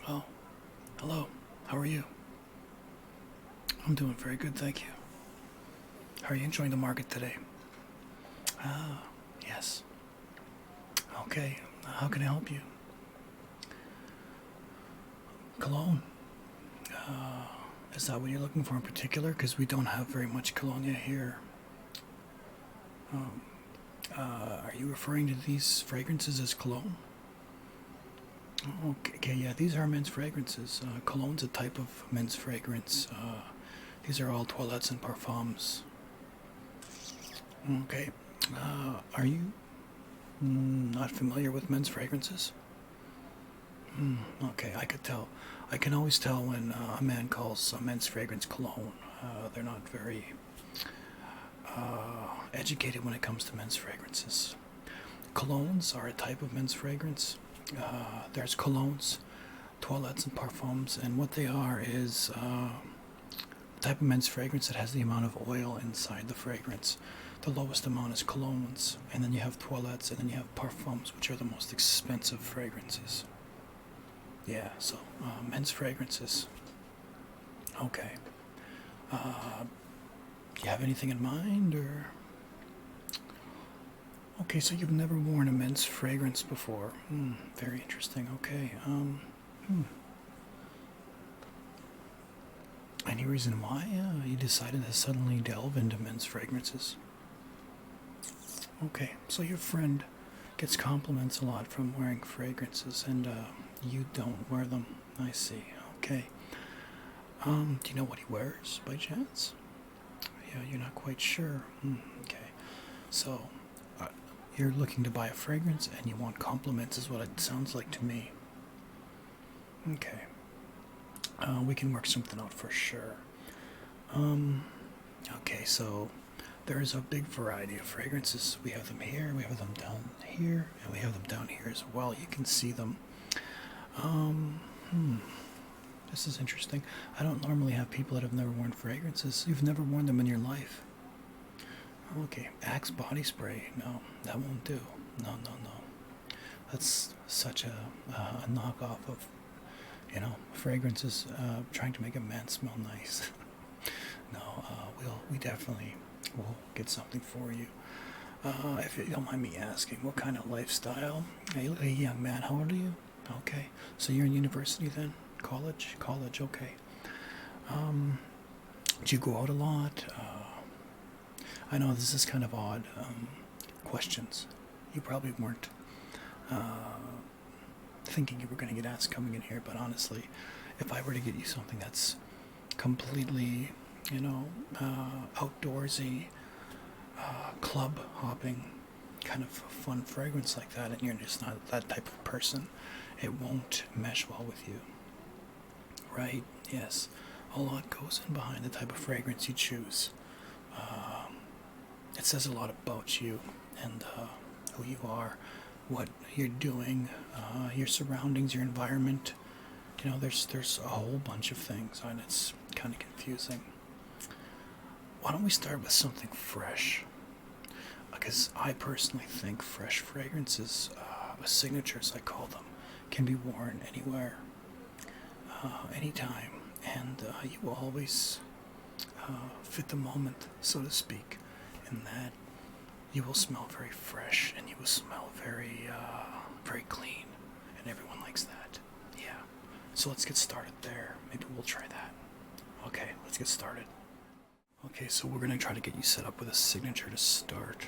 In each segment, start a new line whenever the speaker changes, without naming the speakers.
Oh, hello. How are you? I'm doing very good, thank you. How are you enjoying the market today? Ah, yes. Okay, how can I help you? Cologne. Uh, is that what you're looking for in particular? Because we don't have very much cologne here. Um, are you referring to these fragrances as cologne? Okay, yeah, these are men's fragrances. Cologne's a type of men's fragrance. These are all toilettes and parfums. Okay. Are you not familiar with men's fragrances? Okay, I could tell. I can always tell when a man calls a men's fragrance cologne. They're not very educated when it comes to men's fragrances. Colognes are a type of men's fragrance. There's colognes, toilettes, and parfums, and what they are is a type of men's fragrance that has the amount of oil inside the fragrance. The lowest amount is colognes, and then you have toilettes, and then you have parfums, which are the most expensive fragrances. Yeah, so men's fragrances. Okay. Do you have anything in mind, or? Okay, so you've never worn a men's fragrance before. Very interesting. Okay. Any reason why you decided to suddenly delve into men's fragrances? Okay, so your friend gets compliments a lot from wearing fragrances, and you don't wear them. I see. Okay. Do you know what he wears by chance? Yeah, you're not quite sure. Okay. So, you're looking to buy a fragrance and you want compliments, is what it sounds like to me. Okay. We can work something out for sure. Okay, so there's a big variety of fragrances. We have them here, we have them down here, and we have them down here as well. You can see them. Um, hmm. This is interesting. I don't normally have people that have never worn fragrances. You've never worn them in your life. Okay, Axe body spray. No, that won't do. No, no, no. That's such a knockoff of, fragrances trying to make a man smell nice. No, we definitely will get something for you. If you don't mind me asking, what kind of lifestyle? A young man, how old are you? Okay, so you're in university then? College? College, okay. Do you go out a lot? I know this is kind of odd questions. You probably weren't thinking you were going to get asked coming in here, but honestly, if I were to get you something that's completely, outdoorsy, club hopping, kind of fun fragrance like that, and you're just not that type of person, it won't mesh well with you. Right? Yes. A lot goes in behind the type of fragrance you choose. It says a lot about you and who you are, what you're doing, your surroundings, your environment. There's a whole bunch of things, and it's kind of confusing. Why don't we start with something fresh? Because I personally think fresh fragrances, signatures I call them, can be worn anywhere, anytime, and you will always fit the moment, so to speak, in that you will smell very fresh and you will smell very clean, and everyone likes that. Yeah. So let's get started there. Maybe we'll try that. Okay, let's get started. Okay, so we're gonna try to get you set up with a signature to start.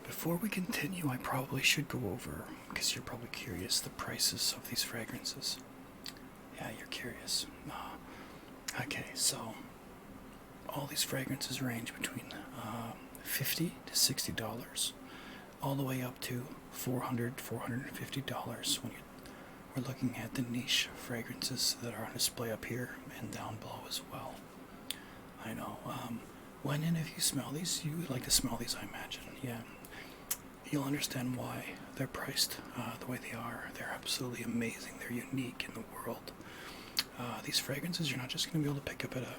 Before we continue, I probably should go over, because you're probably curious, the prices of these fragrances. Yeah, you're curious. Okay, so all these fragrances range between $50 to $60, all the way up to $400, $450 when we're looking at the niche fragrances that are on display up here and down below as well. I know. When and if you smell these, you would like to smell these, I imagine. Yeah. You'll understand why they're priced the way they are. They're absolutely amazing. They're unique in the world. These fragrances you're not just going to be able to pick up at a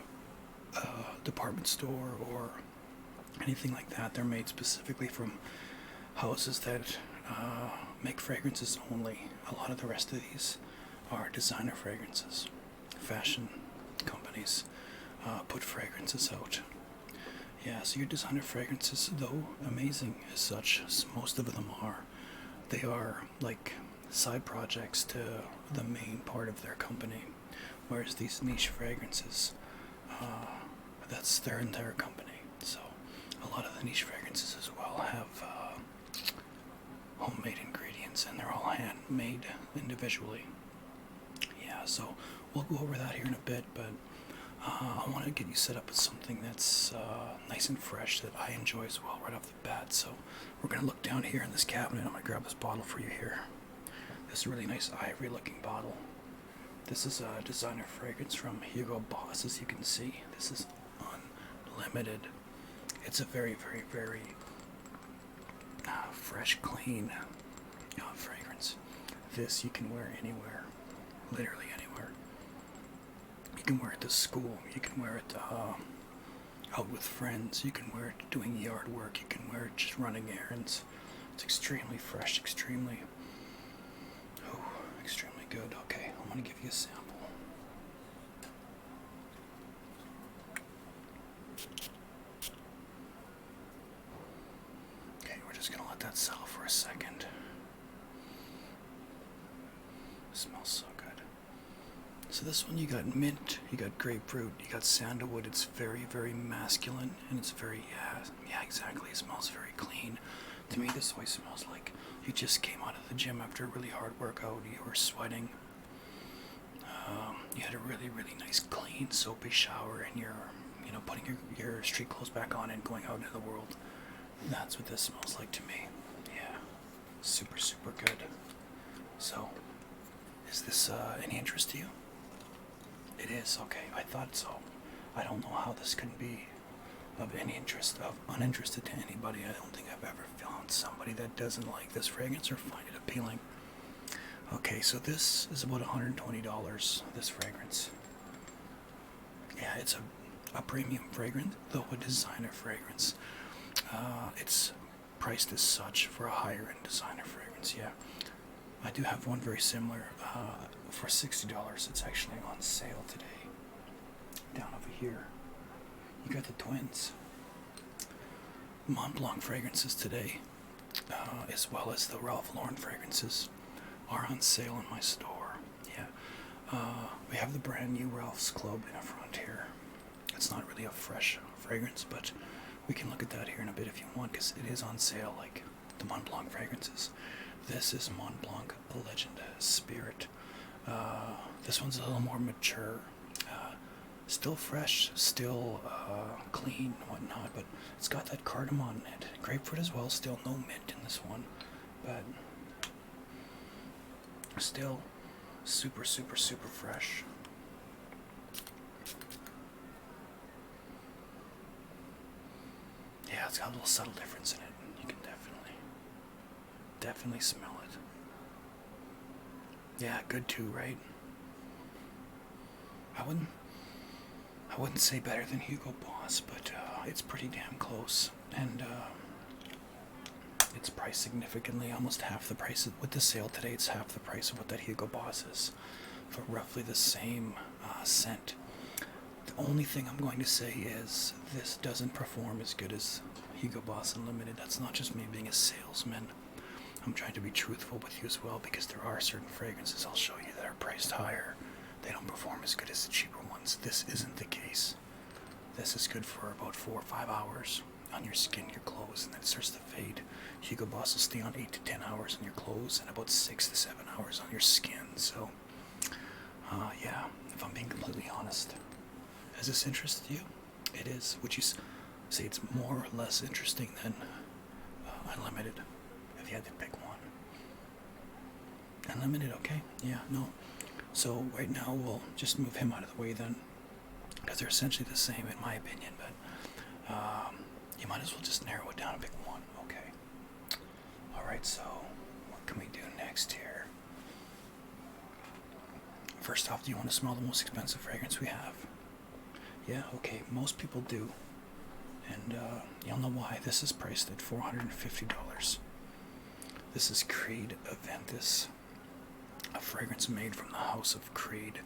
department store or anything like that. They're made specifically from houses that make fragrances only. A lot of the rest of these are designer fragrances. Fashion companies put fragrances out. Yeah, so your designer fragrances, though amazing as such, most of them are, they are like side projects to the main part of their company. Whereas these niche fragrances, that's their entire company. So a lot of the niche fragrances as well have homemade ingredients, and they're all handmade individually. Yeah, so we'll go over that here in a bit, but I want to get you set up with something that's nice and fresh that I enjoy as well right off the bat. So we're going to look down here in this cabinet. I'm going to grab this bottle for you here. This really nice ivory looking bottle. This is a designer fragrance from Hugo Boss, as you can see. This is unlimited. It's a very, very, very fresh, clean fragrance. This you can wear anywhere, literally anywhere. You can wear it to school, you can wear it out with friends, you can wear it doing yard work, you can wear it just running errands. It's extremely fresh, extremely good. Okay, I'm going to give you a sample. Okay, we're just going to let that settle for a second. It smells so good. So this one, you got mint, you got grapefruit, you got sandalwood. It's very, very masculine, and it's very, yeah, exactly. It smells very clean. To me, this always smells like you just came out of the gym after a really hard workout. You were sweating. You had a really, really nice, clean, soapy shower, and you're, putting your street clothes back on and going out into the world. That's what this smells like to me. Yeah, super, super good. So, is this any interest to you? It is, okay. I thought so. I don't know how this can be of any interest, of uninterested to anybody. I don't think I've ever found somebody that doesn't like this fragrance or find it appealing. Okay, so this is about $120, this fragrance. Yeah, it's a premium fragrance, though a designer fragrance. It's priced as such for a higher end designer fragrance, yeah. I do have one very similar for $60. It's actually on sale today. Down over here, you got the twins. Mont Blanc fragrances today, as well as the Ralph Lauren fragrances, are on sale in my store. Yeah, we have the brand new Ralph's Club in the front here. It's not really a fresh fragrance, but we can look at that here in a bit if you want, because it is on sale like the Mont Blanc fragrances. This is Mont Blanc Legend Spirit. This one's a little more mature. Still fresh, still clean and whatnot, but it's got that cardamom in it. Grapefruit as well, still no mint in this one, but still super, super, super fresh. Yeah, it's got a little subtle difference in it. You can definitely smell it. Yeah, good too, right? I wouldn't say better than Hugo Boss, but it's pretty damn close, and it's priced significantly, almost half the price. With the sale today, it's half the price of what that Hugo Boss is, for roughly the same scent. The only thing I'm going to say is this doesn't perform as good as Hugo Boss Unlimited. That's not just me being a salesman. I'm trying to be truthful with you as well, because there are certain fragrances I'll show you that are priced higher. They don't perform as good as the cheaper ones. This isn't the case. This is good for about 4 or 5 hours on your skin, your clothes, and then it starts to fade. Hugo Boss will stay on 8 to 10 hours on your clothes and about 6 to 7 hours on your skin. So, yeah, if I'm being completely honest. Has this interested you? It is. Would you say it's more or less interesting than Unlimited, if you had to pick one? Unlimited, okay. Yeah, no. So right now we'll just move him out of the way then, because they're essentially the same in my opinion, but you might as well just narrow it down and pick one. Okay. Alright, so what can we do next here? First off, do you want to smell the most expensive fragrance we have? Yeah, okay, most people do. And you'll know why. This is priced at $450. This is Creed Aventus, a fragrance made from the House of Creed.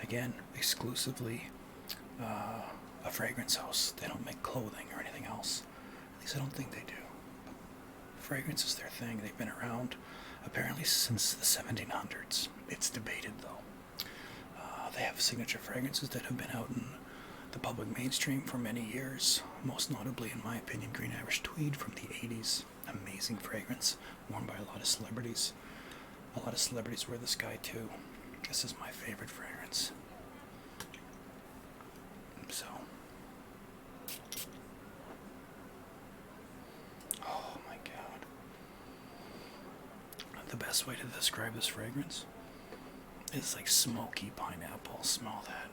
Again, exclusively a fragrance house. They don't make clothing or anything else. At least I don't think they do. Fragrance is their thing. They've been around apparently since the 1700s. It's debated though. They have signature fragrances that have been out in the public mainstream for many years. Most notably, in my opinion, Green Irish Tweed from the 80s. Amazing fragrance, worn by a lot of celebrities. A lot of celebrities wear this guy too. This is my favorite fragrance. So, oh my god. The best way to describe this fragrance is like smoky pineapple. Smell that.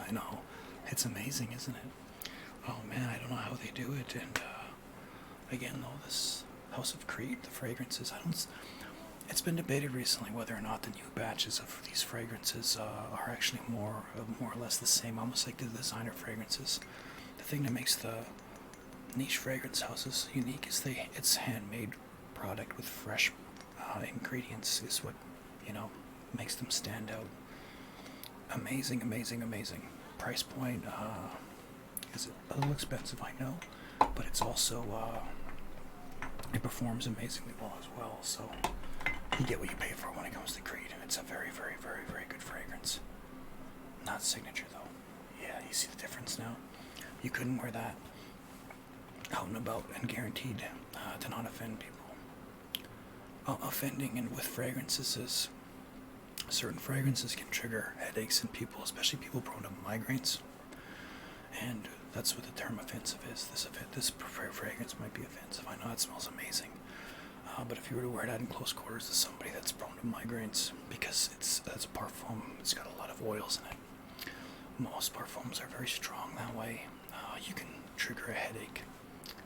I know. It's amazing, isn't it? Oh man, I don't know how they do it. And again, though, this House of Creed, the fragrances, it's been debated recently whether or not the new batches of these fragrances are actually more or less the same, almost like the designer fragrances. The thing that makes the niche fragrance houses unique is it's handmade product with fresh ingredients is what, makes them stand out. Amazing, amazing, amazing. Price point is a little expensive, I know, but it's also it performs amazingly well as well. So you get what you pay for when it comes to Creed, and it's a very, very, very, very good fragrance. Not signature though. Yeah, you see the difference now. You couldn't wear that out and about and guaranteed to not offend people. Offending and with fragrances is certain fragrances can trigger headaches in people, especially people prone to migraines. And that's what the term offensive is. This fragrance might be offensive. I know it smells amazing. But if you were to wear that in close quarters to somebody that's prone to migraines, because it's a parfum, it's got a lot of oils in it. Most parfums are very strong that way. You can trigger a headache.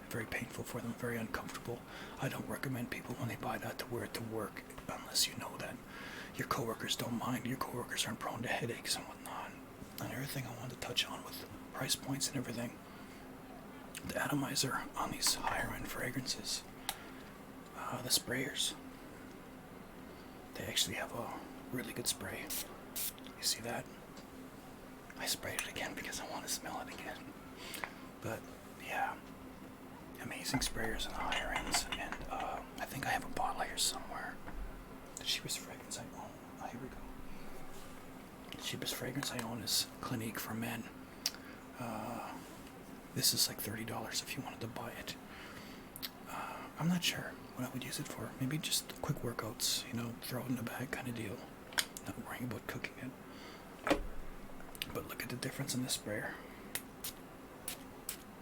Very painful for them, very uncomfortable. I don't recommend people when they buy that to wear it to work, unless you know that your coworkers don't mind, your coworkers aren't prone to headaches and whatnot. Another thing I wanted to touch on with price points and everything, the atomizer on these higher end fragrances, the sprayers, they actually have a really good spray. You see that? I sprayed it again because I want to smell it again. But yeah, amazing sprayers on the higher ends, and I think I have a bottle here somewhere. The cheapest fragrance I own. Oh, here we go. The cheapest fragrance I own is Clinique for Men. This is like $30 if you wanted to buy it. I'm not sure what I would use it for. Maybe just quick workouts, throw it in the bag kind of deal. Not worrying about cooking it. But look at the difference in this sprayer.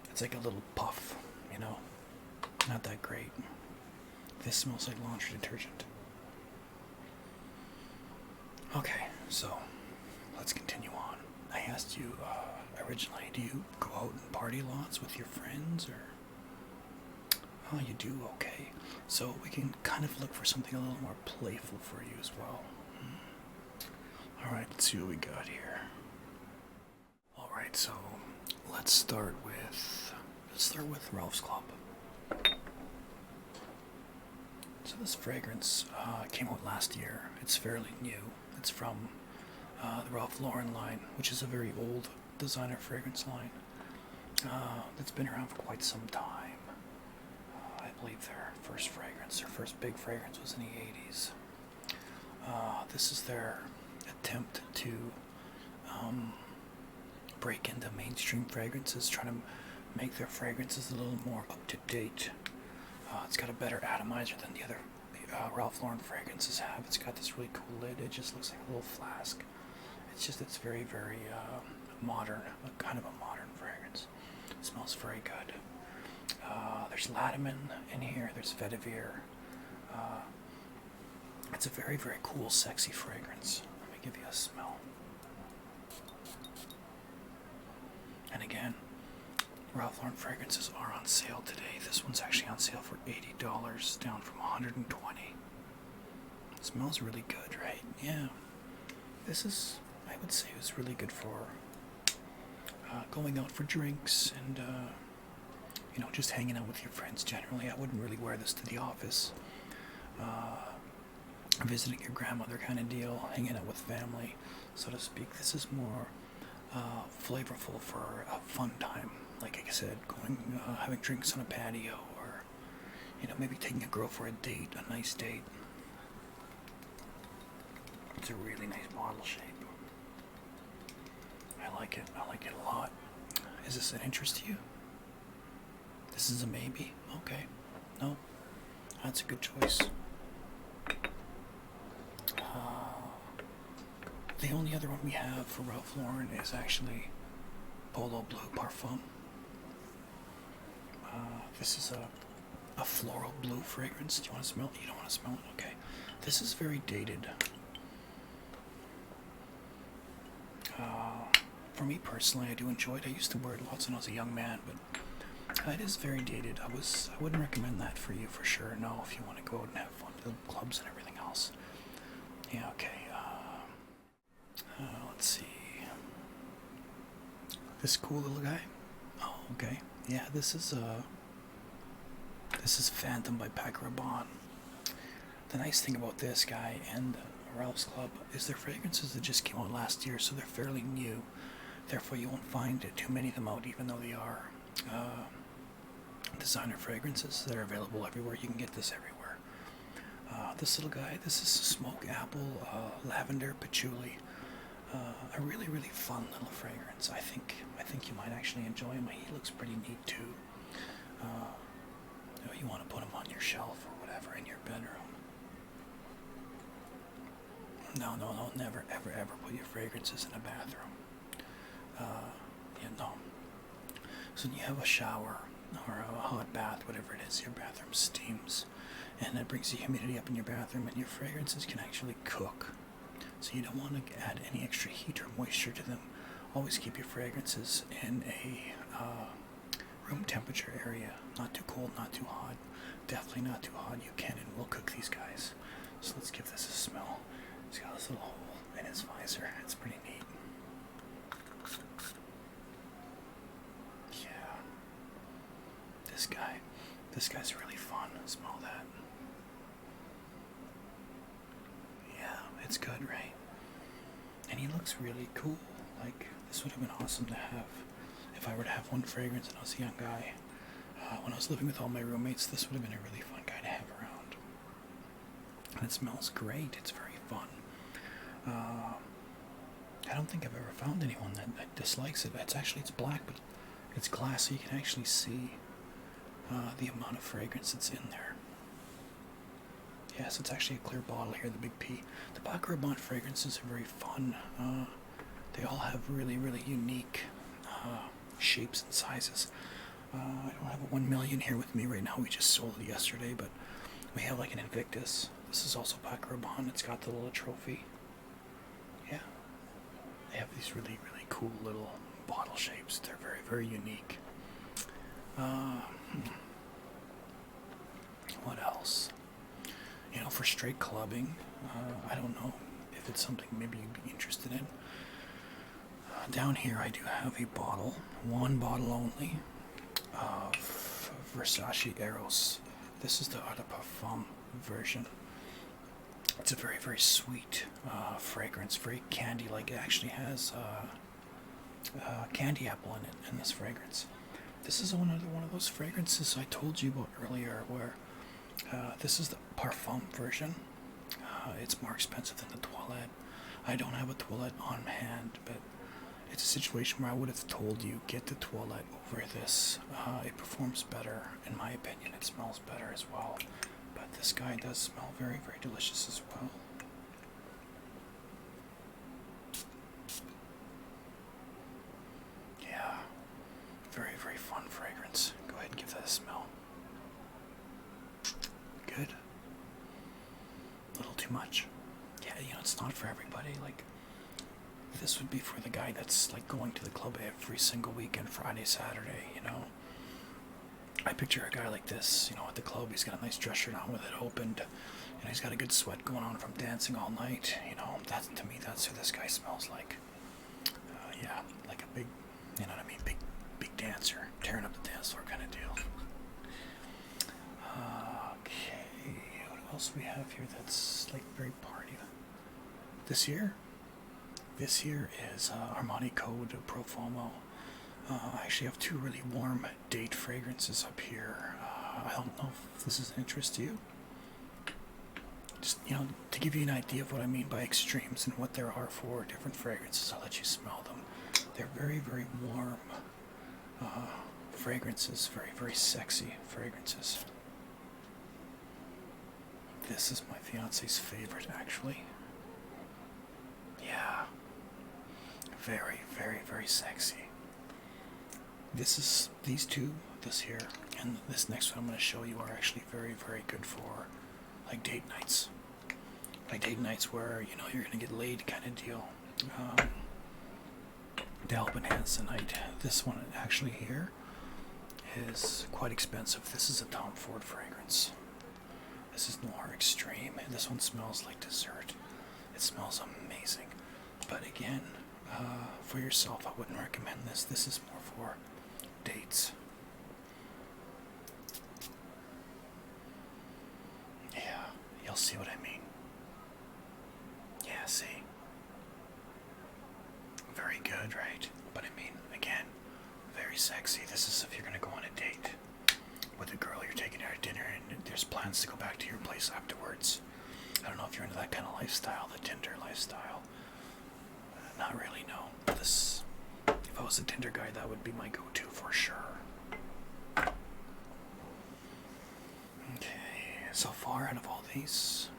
It's like a little puff, not that great. This smells like laundry detergent. Okay, so let's continue on. I asked you originally, do you go out and party lots with your friends, or? Oh, you do? Okay. So we can kind of look for something a little more playful for you as well. Alright, let's see what we got here. Alright, so let's start with Ralph's Club. So this fragrance came out last year. It's fairly new. It's from the Ralph Lauren line, which is a very old designer fragrance line that's been around for quite some time. I believe their first big fragrance was in the 80s. This is their attempt to break into mainstream fragrances, trying to make their fragrances a little more up to date. It's got a better atomizer than the other Ralph Lauren fragrances have. It's got this really cool lid. It just looks like a little flask. It's very, very modern, kind of a modern fragrance. It smells very good. There's Latimen in here. There's Vetiver. It's a very, very cool, sexy fragrance. Let me give you a smell. And again, Ralph Lauren fragrances are on sale today. This one's actually on sale for $80, down from $120. It smells really good, right? Yeah. This is, I would say, is really good for going out for drinks and, just hanging out with your friends generally. I wouldn't really wear this to the office. Visiting your grandmother kind of deal, hanging out with family, so to speak. This is more flavorful for a fun time. Like I said, going, having drinks on a patio, or, maybe taking a girl for a date, a nice date. It's a really nice bottle shape. I like it a lot. Is this an interest to you? This is a maybe? Okay. No? That's a good choice. The only other one we have for Ralph Lauren is actually Polo Blue Parfum. This is a floral blue fragrance. Do you want to smell it? You don't want to smell it? Okay. This is very dated. For me personally, I do enjoy it. I used to wear it lots when I was a young man, but it is very dated. I wouldn't recommend that for you for sure. No, if you want to go out and have fun to the clubs and everything else. Yeah, okay. Let's see. This cool little guy. Oh, okay. Yeah, this is Phantom by Paco Rabanne. The nice thing about this guy and Ralph's Club is their fragrances that just came out last year, so they're fairly new. Therefore, you won't find too many of them out, even though they are designer fragrances that are available everywhere. You can get this everywhere. This little guy, this is Smoke Apple, Lavender Patchouli. A really, really fun little fragrance. I think you might actually enjoy him. He looks pretty neat too. You want to put him on your shelf or whatever in your bedroom. No, never, ever put your fragrances in a bathroom. No. So when you have a shower, or a hot bath, whatever it is, your bathroom steams, and that brings the humidity up in your bathroom, and your fragrances can actually cook. So you don't want to add any extra heat or moisture to them. Always keep your fragrances in a room temperature area. Not too cold, not too hot. Definitely not too hot. You can and will cook these guys. So let's give this a smell. He's got this little hole in his visor. It's pretty neat. Yeah. This guy's really fun. Smell that. Yeah, it's good, right? And he looks really cool. Like, this would have been awesome to have. If I were to have one fragrance and I was a young guy, when I was living with all my roommates, this would have been a really fun guy to have around. And it smells great. It's very fun. I don't think I've ever found anyone that dislikes it. It's black, but it's glass, so you can actually see the amount of fragrance that's in there. Yes, it's actually a clear bottle here, the Big P. The Baccarat fragrances are very fun. They all have really, really unique shapes and sizes. I don't have a 1 million here with me right now. We just sold it yesterday, but we have like an Invictus. This is also Baccarat. It's got the little trophy. Yeah. They have these really, really cool little bottle shapes. They're very, very unique. What else? You know, for straight clubbing, I don't know if it's something maybe you'd be interested in. Down here I do have a bottle, one bottle only, of Versace Eros. This is the Eau de Parfum version. It's a very, very sweet fragrance, very candy-like. It actually has candy apple in it, in this fragrance. This is one of those fragrances I told you about earlier, where this is the Parfum version. It's more expensive than the Toilette. I don't have a Toilette on hand, but it's a situation where I would have told you, get the Toilette over this. It performs better, in my opinion. It smells better as well. But this guy does smell very, very delicious as well. Yeah, very, very fun fragrance. Go ahead and give that a smell. Good. A little too much. Yeah, you know, it's not for everybody. Like, this would be for the guy that's like going to the club every single weekend, Friday, Saturday, you know. I picture a guy like this, you know, at the club. He's got a nice dress shirt on with it opened, and he's got a good sweat going on from dancing all night. You know, that's, to me, that's who this guy smells like. Yeah, like a big, you know what I mean, big dancer, tearing up the dance floor kind of deal. Okay, what else we have here that's like very party? This here is Armani Code Profumo. I actually have two really warm date fragrances up here. I don't know if this is of interest to you. Just, you know, to give you an idea of what I mean by extremes and what there are for different fragrances, I'll let you smell them. They're very, very warm fragrances, very, very sexy fragrances. This is my fiance's favorite, actually. Yeah. Very, very, very sexy. These two, this here, and this next one I'm going to show you, are actually very, very good for like date nights. Like date nights where, you know, you're going to get laid kind of deal. To help enhance the night. This one actually here is quite expensive. This is a Tom Ford fragrance. This is Noir Extreme, and this one smells like dessert. It smells amazing. But again, for yourself, I wouldn't recommend this. This is more for dates. Yeah, you'll see what I mean. Yeah, see? Very good, right? But I mean, again, very sexy. This is if you're going to go on a date with a girl you're taking her to dinner and there's plans to go back to your place afterwards. I don't know if you're into that kind of lifestyle, the Tinder lifestyle. Not really, no. This, if I was a Tinder guy, that would be my go-to for sure. Okay, so far out of all these,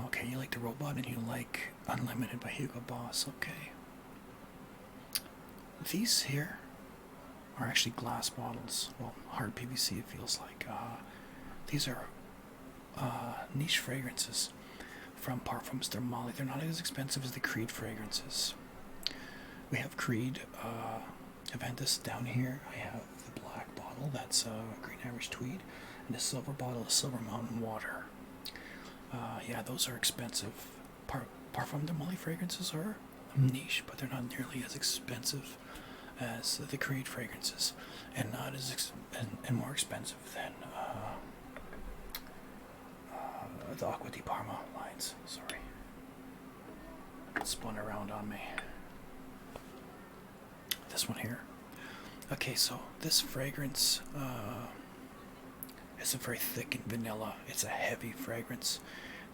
okay, you like the Robot and you like Unlimited by Hugo Boss. Okay, these here, are actually glass bottles. Well, hard PVC it feels like. These are niche fragrances from Parfums de Mali. They're not as expensive as the Creed fragrances. We have Creed Aventus down here. I have the black bottle, that's Green Irish Tweed, and the silver bottle is Silver Mountain Water. Yeah, those are expensive. Parfum de Mali fragrances are niche, but they're not nearly as expensive as the Creed fragrances, and not as and more expensive than the Acqua di Parma lines. Sorry, it spun around on me. This one here. Okay, so this fragrance is a very thick and vanilla. It's a heavy fragrance.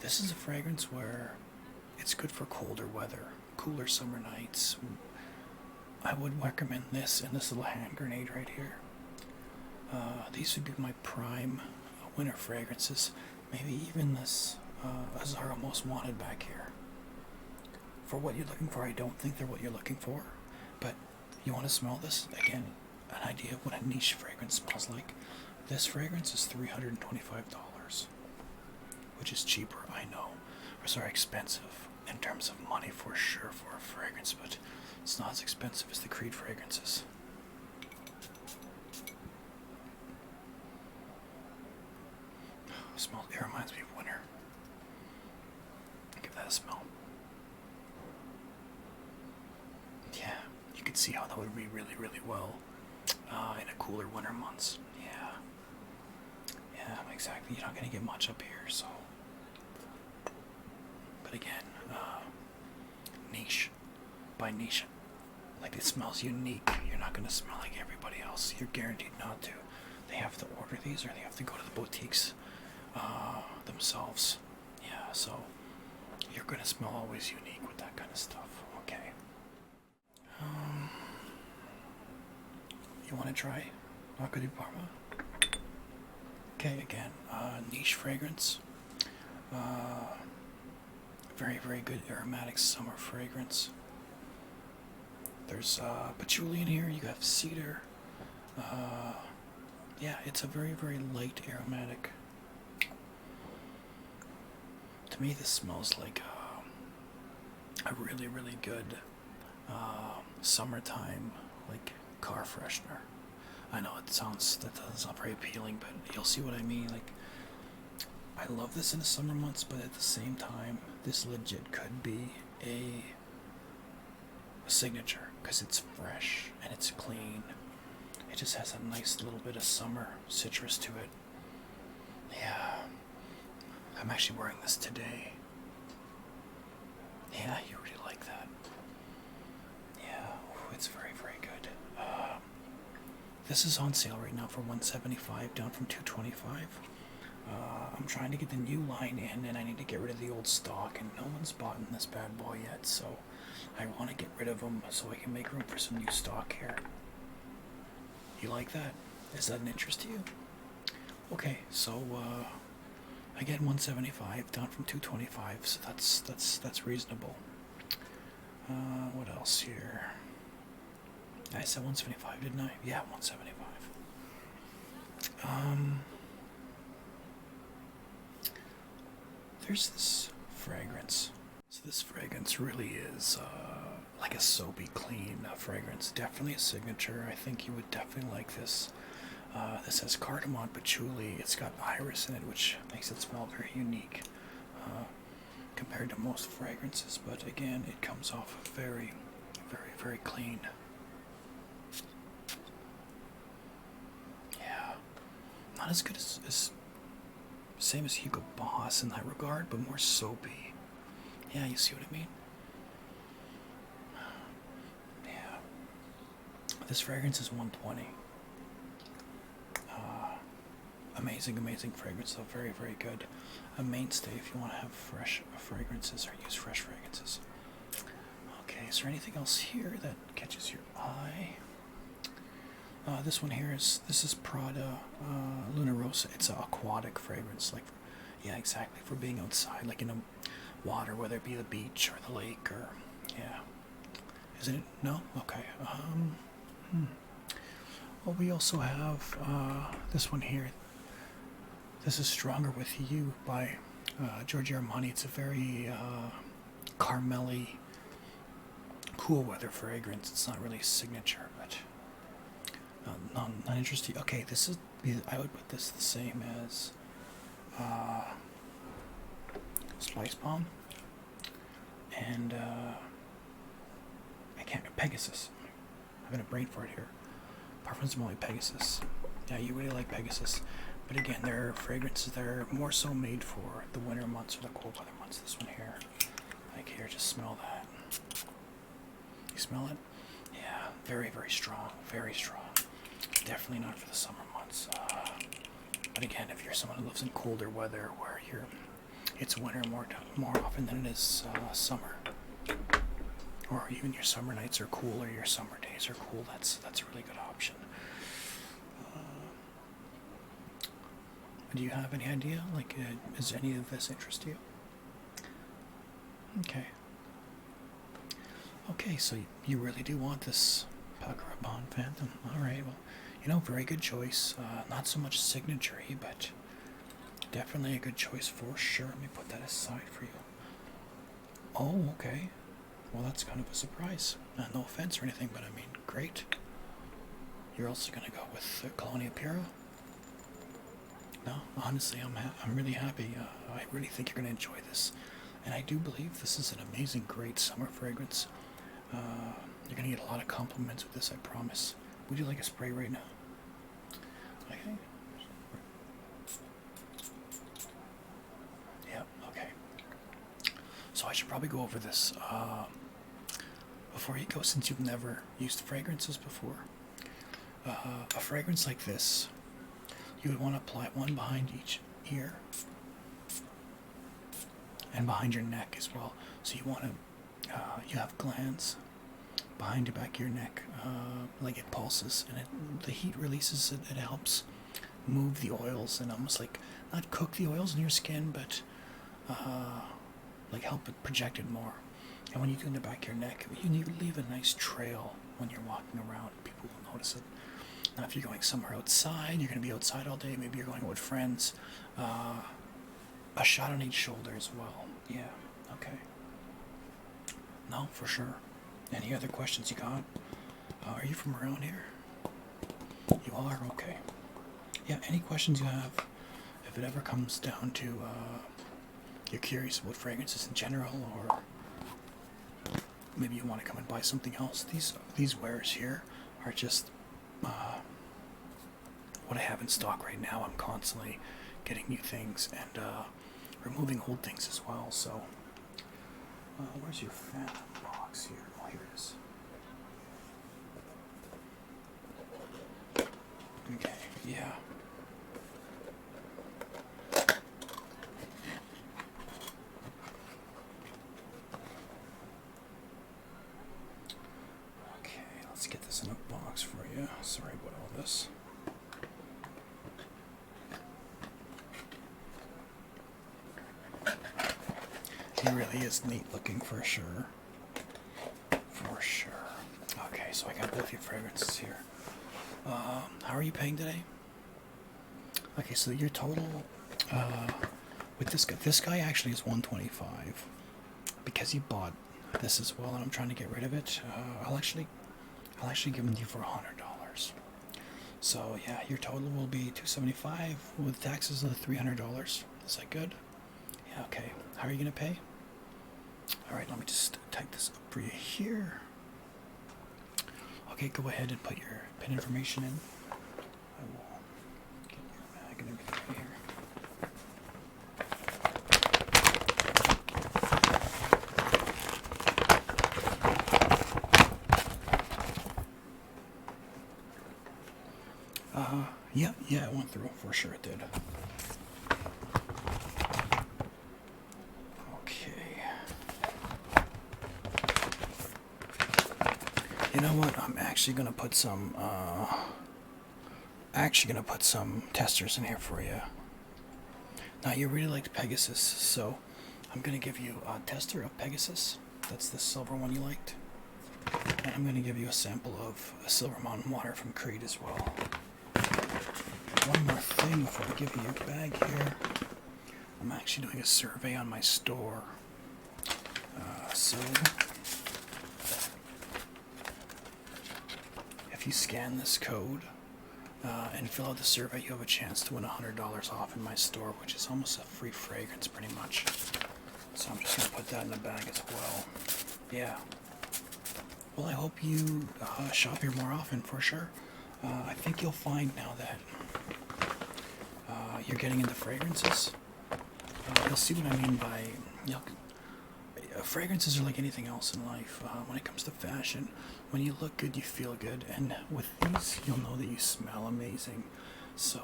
This is a fragrance where it's good for colder weather, cooler summer nights. I would recommend this and this little hand grenade right here. These would be my prime winter fragrances. Maybe even this Azara Most Wanted back here. For what you're looking for, I don't think they're what you're looking for, but you want to smell this? Again, an idea of what a niche fragrance smells like. This fragrance is $325, which is cheaper, I know. Or sorry, expensive in terms of money for sure for a fragrance, but it's not as expensive as the Creed fragrances. It reminds me of winter. Give that a smell. Yeah, you can see how that would be really, really well in a cooler winter months. Yeah, exactly. You're not going to get much up here, so. But again, niche by niche. Like, it smells unique. You're not going to smell like everybody else. You're guaranteed not to. They have to order these, or they have to go to the boutiques themselves. Yeah, so you're going to smell always unique with that kind of stuff. Okay. You want to try Acqua di Parma? Okay, again, niche fragrance. Very, very good aromatic summer fragrance. There's patchouli in here. You have cedar. Yeah, it's a very, very light aromatic. To me, this smells like a really, really good summertime, like, car freshener. I know that doesn't sound very appealing, but you'll see what I mean. Like, I love this in the summer months, but at the same time, this legit could be a signature because it's fresh and it's clean. It just has a nice little bit of summer citrus to it. Yeah, I'm actually wearing this today. Yeah, you really like that. Yeah, it's very, very good. This is on sale right now for $175, down from $225. I'm trying to get the new line in, and I need to get rid of the old stock, and no one's bought in this bad boy yet, so I want to get rid of them so I can make room for some new stock here. You like that? Is that an interest to you? Okay, so again, $175, down from $225, so that's reasonable. What else here? I said $175, didn't I? Yeah, $175. There's this fragrance. So this fragrance really is like a soapy, clean fragrance. Definitely a signature. I think you would definitely like this. This has cardamom patchouli. It's got iris in it, which makes it smell very unique compared to most fragrances. But again, it comes off very, very, very clean. Yeah, not as good as same as Hugo Boss in that regard, but more soapy. Yeah, you see what I mean? Yeah. This fragrance is $120. Amazing, amazing fragrance, though. Very, very good. A mainstay if you want to have fresh fragrances or use fresh fragrances. Okay, is there anything else here that catches your eye? This one here this is Prada Luna Rosa. It's an aquatic fragrance, like, yeah, exactly, for being outside, like in the water, whether it be the beach or the lake, or, yeah. Isn't it? No? Okay. Well, we also have this one here. This is Stronger With You by Giorgio Armani. It's a very caramelly, cool weather fragrance. It's not really a signature, but not interesting. Okay, this is, I would put this the same as Spice Bomb and I can't, Pegasus. I'm having a brain fart here. Parfums Molly Pegasus. Yeah, you really like Pegasus. But again, they're fragrances that are more so made for the winter months or the cold weather months. This one here. Like here, just smell that. You smell it? Yeah, very, very strong. Very strong. Definitely not for the summer months. But again, if you're someone who lives in colder weather where it's winter more often than it is summer, or even your summer nights are cool or your summer days are cool, that's a really good option. Do you have any idea? Like, is any of this interest you? Okay. Okay, so you really do want this Paco Rabanne Phantom. Alright, well, very good choice. Not so much signature-y, but definitely a good choice for sure. Let me put that aside for you. Oh, okay. Well, that's kind of a surprise. No offense or anything, but I mean, great. You're also going to go with Colonia Pura? No, honestly, I'm really happy. I really think you're going to enjoy this. And I do believe this is an amazing, great summer fragrance. You're going to get a lot of compliments with this, I promise. Would you like a spray right now? Okay. Yeah, okay. So I should probably go over this before you go, since you've never used fragrances before. A fragrance like this, you would want to apply one behind each ear and behind your neck as well. So you want to, you have glands behind the back of your neck, like it pulses, and the heat releases it. It helps move the oils and almost like not cook the oils in your skin, but like help it project it more. And when you do it in the back of your neck, you need to leave a nice trail when you're walking around. People will notice it. Now, if you're going somewhere outside, you're going to be outside all day. Maybe you're going with friends. A shot on each shoulder as well. Yeah. Okay. No, for sure. Any other questions you got? Are you from around here? You are? Okay. Yeah, any questions you have, if it ever comes down to you're curious about fragrances in general, or maybe you want to come and buy something else, these wares here are just what I have in stock right now. I'm constantly getting new things and removing old things as well. So where's your fan box here? Oh, here it is. Okay, yeah. Okay, let's get this in a box for you. Sorry about all this. He really is neat looking for sure. For sure. Okay, so I got both your fragrances here. How are you paying today? Okay, so your total with this guy actually is $125 because he bought this as well, and I'm trying to get rid of it. I'll actually give it to you for $100. So yeah, your total will be $275 with taxes of $300. Is that good? Yeah. Okay. How are you gonna pay? All right. Let me just type this up for you here. Okay. Go ahead and put your PIN information in. I will get your bag and everything right here. Yeah, it went through. For sure it did. Okay. You know what? I'm actually gonna put some testers in here for you. Now you really liked Pegasus, so I'm gonna give you a tester of Pegasus. That's the silver one you liked. And I'm going to give you a sample of a Silver Mountain water from Creed as well. One more thing before I give you your bag here. I'm actually doing a survey on my store. So if you scan this code and fill out the survey, you have a chance to win $100 off in my store, which is almost a free fragrance pretty much. So I'm just going to put that in the bag as well. Yeah. Well, I hope you shop here more often for sure. I think you'll find now that you're getting into fragrances. You'll see what I mean by, fragrances are like anything else in life. When it comes to fashion, when you look good, you feel good, and with these, you'll know that you smell amazing. So,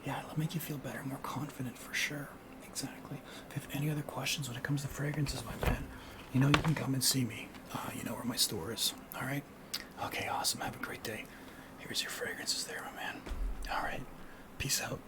yeah, it'll make you feel better, more confident for sure. Exactly. If you have any other questions when it comes to fragrances, my man, you can come and see me. You know where my store is. All right? Okay, awesome. Have a great day. Here's your fragrances there, my man. All right. Peace out.